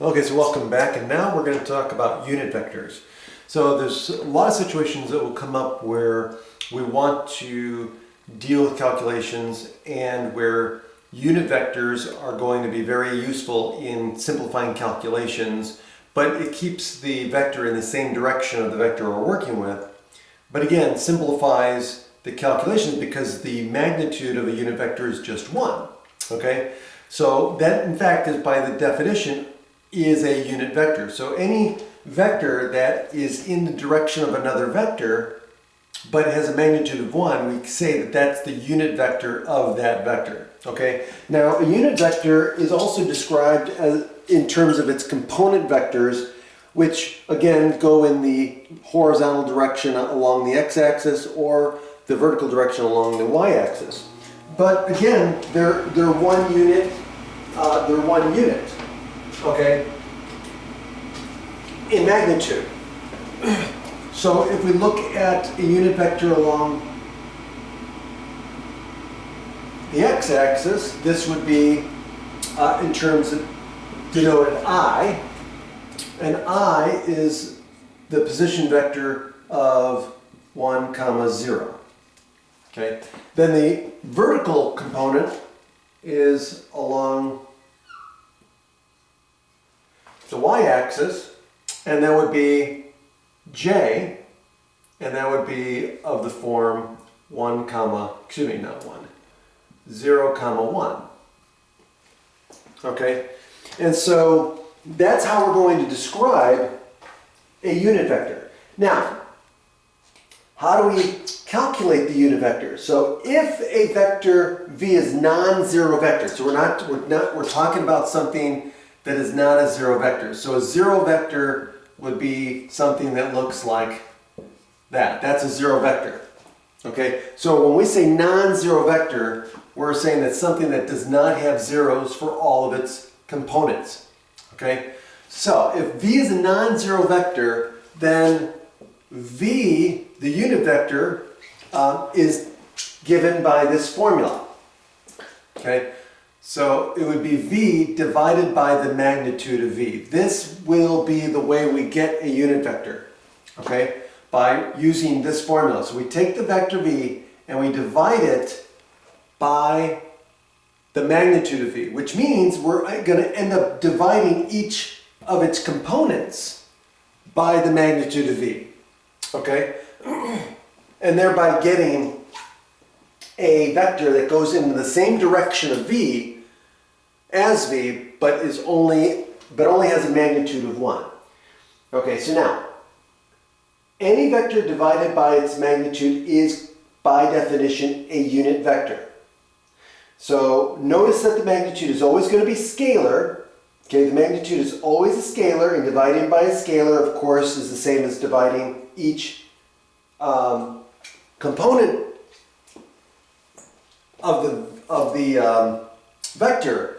Okay, so welcome back, and now we're going to talk about unit vectors. So there's a lot of situations that will come up where we want to deal with calculations and where unit vectors are going to be very useful in simplifying calculations, but it keeps the vector in the same direction of the vector we're working with, but again simplifies the calculations because the magnitude of a unit vector is just 1. Okay, so that in fact is by the definition is a unit vector. So any vector that is in the direction of another vector but has a magnitude of 1, we say that that's the unit vector of that vector. Okay, now a unit vector is also described as in terms of its component vectors, which again go in the horizontal direction along the x-axis or the vertical direction along the y-axis. But again, they're one unit. Okay, in magnitude. So if we look at a unit vector along the x-axis, this would be in terms of denoted I, and I is the position vector of 1, 0. Okay, then the vertical component is along the y-axis, and that would be j, and that would be of the form 0, 1. Okay, and so that's how we're going to describe a unit vector. Now, how do we calculate the unit vector? So if a vector v is non-zero vector, so we're talking about something that is not a zero vector. So a zero vector would be something that looks like that. That's a zero vector. Okay, so when we say non-zero vector, we're saying that something that does not have zeros for all of its components. Okay, so if v is a non-zero vector, then v, the unit vector, is given by this formula. Okay, so it would be v divided by the magnitude of v. This will be the way we get a unit vector, okay, by using this formula. So we take the vector v and we divide it by the magnitude of v, which means we're going to end up dividing each of its components by the magnitude of v, okay, and thereby getting a vector that goes in the same direction of v as v, but only has a magnitude of 1. Okay, so now any vector divided by its magnitude is by definition a unit vector. So notice that the magnitude is always going to be scalar. Okay, the magnitude is always a scalar, and dividing by a scalar, of course, is the same as dividing each component of the vector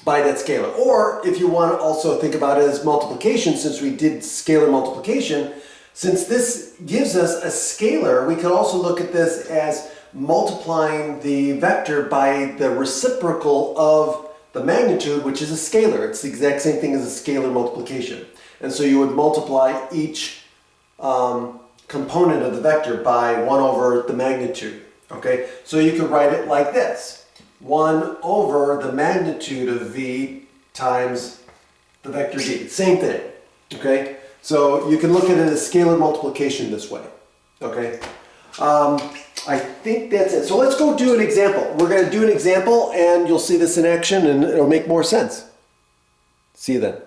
by that scalar. Or if you want to also think about it as multiplication, since we did scalar multiplication, since this gives us a scalar, we could also look at this as multiplying the vector by the reciprocal of the magnitude, which is a scalar. It's the exact same thing as a scalar multiplication. And so you would multiply each component of the vector by 1 over the magnitude. Okay, so you could write it like this: 1 over the magnitude of v times the vector v. Same thing. Okay, so you can look at it as scalar multiplication this way. Okay, I think that's it. So let's go do an example. We're going to do an example, and you'll see this in action, and it'll make more sense. See you then.